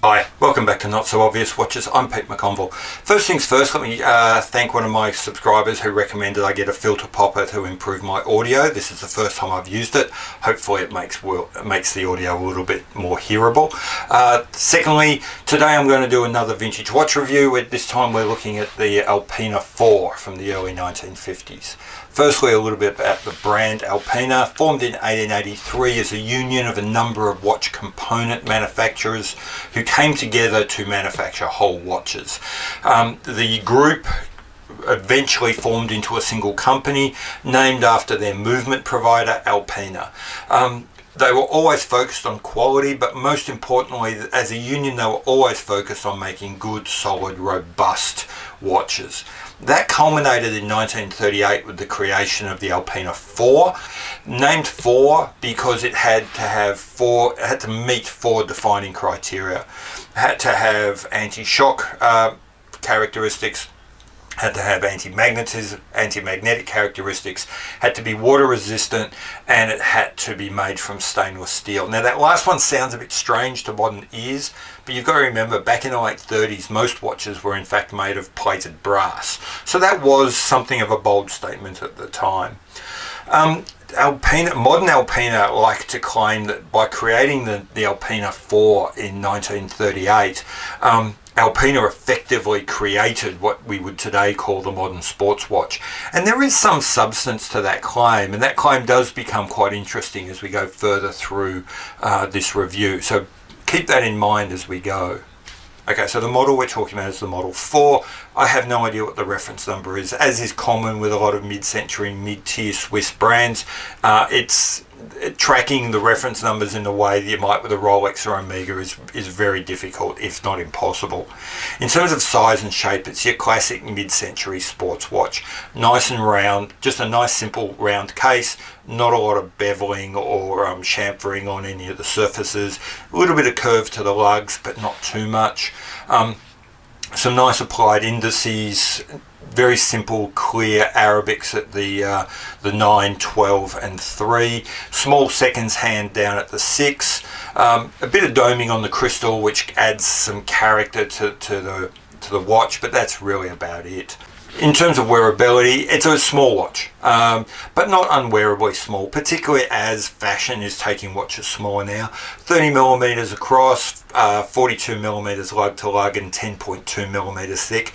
Hi, welcome back to Not So Obvious Watches. I'm Pete McConville. First things first, let me thank one of my subscribers who recommended I get a filter popper to improve my audio. This is the first time I've used it. Hopefully it makes the audio a little bit more hearable. Secondly, today I'm going to do another vintage watch review. This time we're looking at the Alpina 4 from the early 1950s. Firstly, a little bit about the brand Alpina. Formed in 1883 as a union of a number of watch component manufacturers who came together to manufacture whole watches. The group eventually formed into a single company named after their movement provider, Alpina. They were always focused on quality, but most importantly, as a union, they were always focused on making good, solid, robust watches. That culminated in 1938 with the creation of the Alpina 4, named 4 because it had to meet 4 defining criteria. It had to have anti-shock characteristics, had to have anti-magnetic characteristics, had to be water resistant, and it had to be made from stainless steel. Now that last one sounds a bit strange to modern ears, but you've got to remember back in the late 30s most watches were in fact made of plated brass, so that was something of a bold statement at the time. Modern Alpina like to claim that by creating the Alpina 4 in 1938, Alpina effectively created what we would today call the modern sports watch. And there is some substance to that claim, and that claim does become quite interesting as we go further through this review. So keep that in mind as we go. Okay, so the model we're talking about is the Model 4. I have no idea what the reference number is. As is common with a lot of mid-century, mid-tier Swiss brands, it's tracking the reference numbers in the way that you might with a Rolex or Omega is very difficult, if not impossible. In terms of size and shape, it's your classic mid-century sports watch. Nice and round, just a nice simple round case, not a lot of beveling or chamfering on any of the surfaces. A little bit of curve to the lugs, but not too much. Some nice applied indices, very simple clear Arabics at the 9, 12 and 3, small seconds hand down at the 6, a bit of doming on the crystal which adds some character to the watch, but that's really about it. In terms of wearability, it's a small watch, but not unwearably small, particularly as fashion is taking watches smaller now. 30mm across, 42mm lug to lug and 10.2mm thick.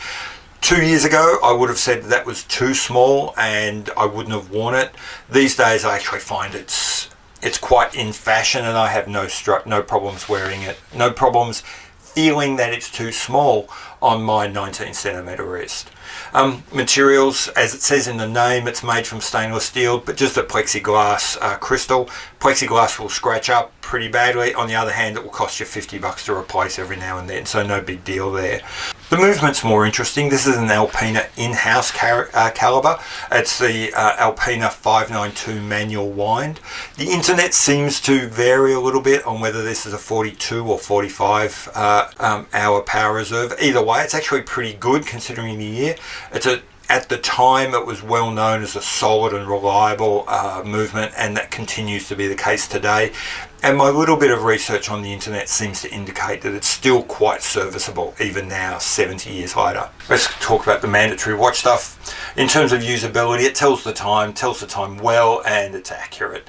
2 years ago I would have said that was too small and I wouldn't have worn it. These days I actually find it's quite in fashion, and I have no problems wearing it, no problems feeling that it's too small on my 19cm wrist. Materials, as it says in the name, it's made from stainless steel, but just a plexiglass crystal. Plexiglass will scratch up pretty badly. On the other hand, it will cost you $50 to replace every now and then, so no big deal there. The movement's more interesting. This is an Alpina in-house caliber. It's the Alpina 592 manual wind. The internet seems to vary a little bit on whether this is a 42 or 45 hour power reserve. Either way, it's actually pretty good considering the year. At the time, it was well known as a solid and reliable movement, and that continues to be the case today. And my little bit of research on the internet seems to indicate that it's still quite serviceable, even now, 70 years later. Let's talk about the mandatory watch stuff. In terms of usability, it tells the time well, and it's accurate.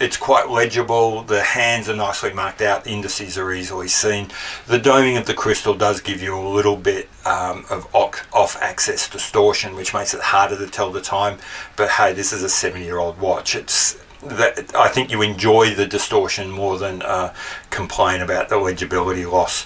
It's quite legible, the hands are nicely marked out, the indices are easily seen. The doming of the crystal does give you a little bit of off-axis distortion, which makes it harder to tell the time, but hey, this is a 70-year-old watch. I think you enjoy the distortion more than complain about the legibility loss.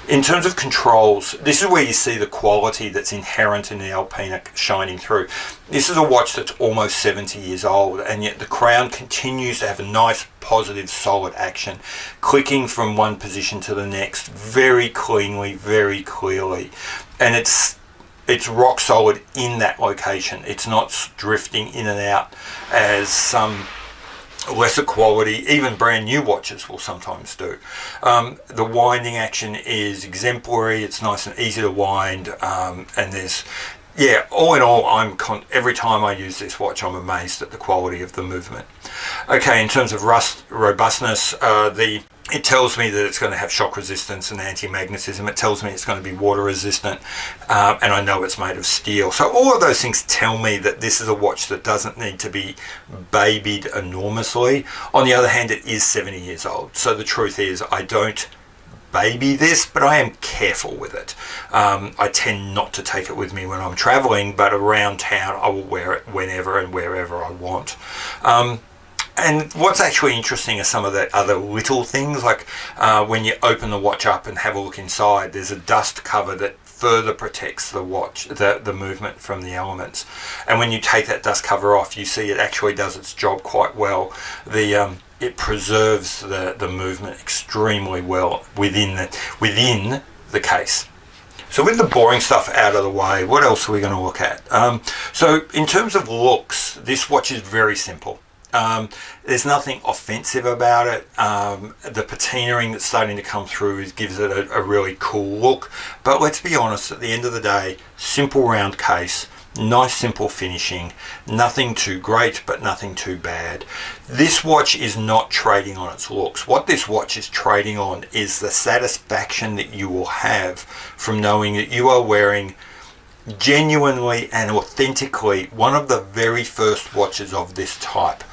In terms of controls, this is where you see the quality that's inherent in the Alpina shining through. This is a watch that's almost 70 years old, and yet the crown continues to have a nice, positive, solid action, clicking from one position to the next very cleanly, very clearly, and it's rock solid in that location. It's not drifting in and out as some lesser quality, even brand new watches will sometimes do. The winding action is exemplary. It's nice and easy to wind, and there's, yeah, all in all, every time I use this watch, I'm amazed at the quality of the movement. Okay, in terms of robustness, the It tells me that it's going to have shock resistance and anti-magnetism. It tells me it's going to be water resistant, and I know it's made of steel. So all of those things tell me that this is a watch that doesn't need to be babied enormously. On the other hand, it is 70 years old. So the truth is, I don't baby this, but I am careful with it. I tend not to take it with me when I'm traveling, but around town I will wear it whenever and wherever I want. And what's actually interesting are some of the other little things, like when you open the watch up and have a look inside, there's a dust cover that further protects the watch, the movement from the elements. And when you take that dust cover off, you see it actually does its job quite well. It preserves the movement extremely well within the case. So with the boring stuff out of the way, what else are we going to look at? So in terms of looks, this watch is very simple. There's nothing offensive about it. The patinaing that's starting to come through gives it a really cool look. But let's be honest, at the end of the day, simple round case, nice simple finishing, nothing too great but nothing too bad. This watch is not trading on its looks. What this watch is trading on is the satisfaction that you will have from knowing that you are wearing genuinely and authentically one of the very first watches of this type.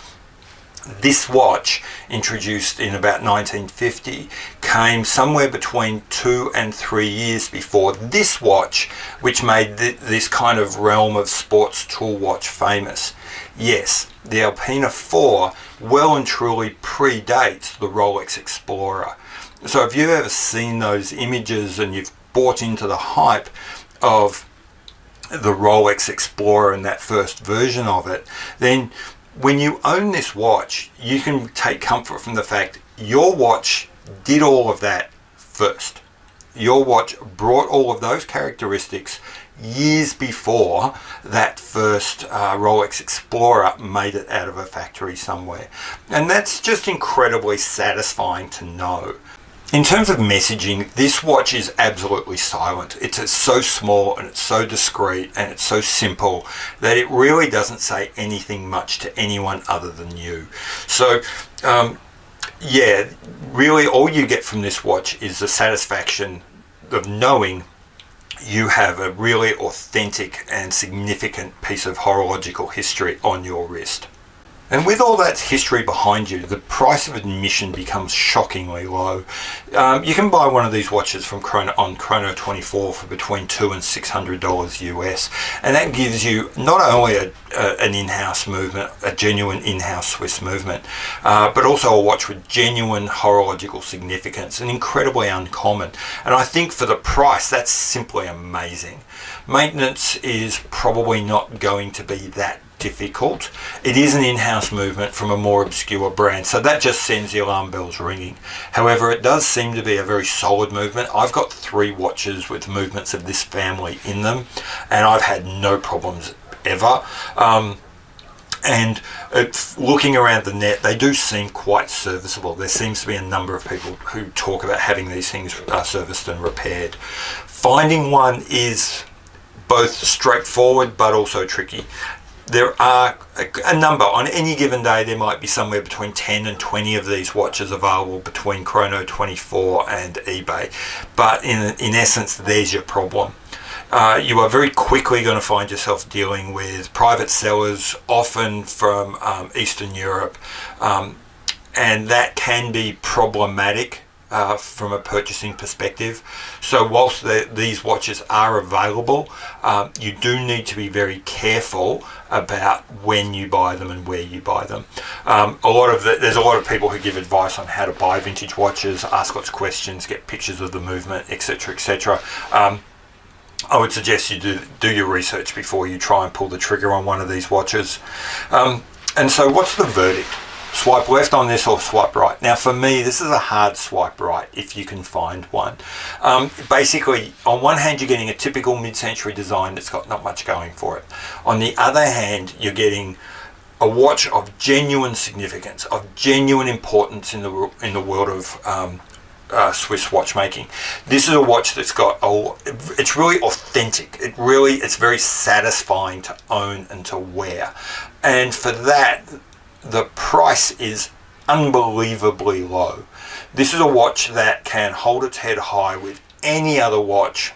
This watch, introduced in about 1950, came somewhere between 2 and 3 years before this watch, which made this kind of realm of sports tool watch famous. Yes, the Alpina 4 well and truly predates the Rolex Explorer. So if you've ever seen those images and you've bought into the hype of the Rolex Explorer and that first version of it, then when you own this watch, you can take comfort from the fact your watch did all of that first. Your watch brought all of those characteristics years before that first Rolex Explorer made it out of a factory somewhere. And that's just incredibly satisfying to know. In terms of messaging, this watch is absolutely silent. It's so small and it's so discreet and it's so simple that it really doesn't say anything much to anyone other than you. So yeah, really all you get from this watch is the satisfaction of knowing you have a really authentic and significant piece of horological history on your wrist. And with all that history behind you, the price of admission becomes shockingly low. You can buy one of these watches from Chrono24 for between $200 and $600 US, and that gives you not only an in-house movement, a genuine in-house Swiss movement, but also a watch with genuine horological significance and incredibly uncommon. And I think for the price, that's simply amazing. Maintenance is probably not going to be that difficult. It is an in-house movement from a more obscure brand, so that just sends the alarm bells ringing. However, it does seem to be a very solid movement. I've got 3 watches with movements of this family in them, and I've had no problems ever. And looking around the net, they do seem quite serviceable. There seems to be a number of people who talk about having these things serviced and repaired. Finding one is both straightforward but also tricky. There are a number. On any given day, there might be somewhere between 10 and 20 of these watches available between Chrono24 and eBay. But in essence, there's your problem. You are very quickly going to find yourself dealing with private sellers, often from Eastern Europe, and that can be problematic from a purchasing perspective. So whilst these watches are available, you do need to be very careful about when you buy them and where you buy them. There's a lot of people who give advice on how to buy vintage watches, ask lots of questions, get pictures of the movement, etc., etc. I would suggest you do your research before you try and pull the trigger on one of these watches. And so what's the verdict? Swipe left on this or swipe right? Now for me, this is a hard swipe right if you can find one. Basically, on one hand, you're getting a typical mid-century design that's got not much going for it. On the other hand, you're getting a watch of genuine significance, of genuine importance in the world of Swiss watchmaking. This is a watch that's got it's really authentic. It's very satisfying to own and to wear. And for that, the price is unbelievably low. This is a watch that can hold its head high with any other watch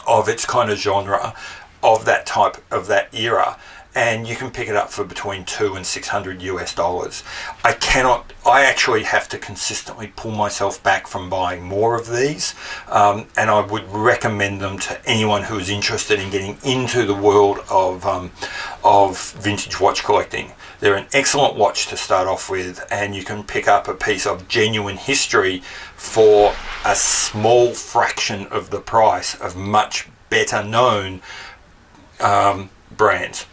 of its kind of genre, of that type, of that era, and you can pick it up for between $200 and $600 US. I actually have to consistently pull myself back from buying more of these, and I would recommend them to anyone who is interested in getting into the world of vintage watch collecting. They're an excellent watch to start off with, and you can pick up a piece of genuine history for a small fraction of the price of much better known brands.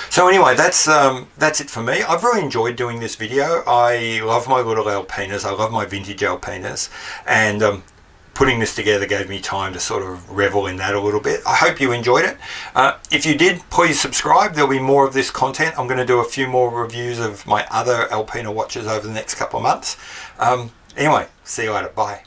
So anyway, that's it for me. I've really enjoyed doing this video. I love my little Alpinas. I love my vintage Alpinas, and putting this together gave me time to sort of revel in that a little bit. I hope you enjoyed it. If you did, please subscribe. There'll be more of this content. I'm going to do a few more reviews of my other Alpina watches over the next couple of months. Anyway, see you later. Bye.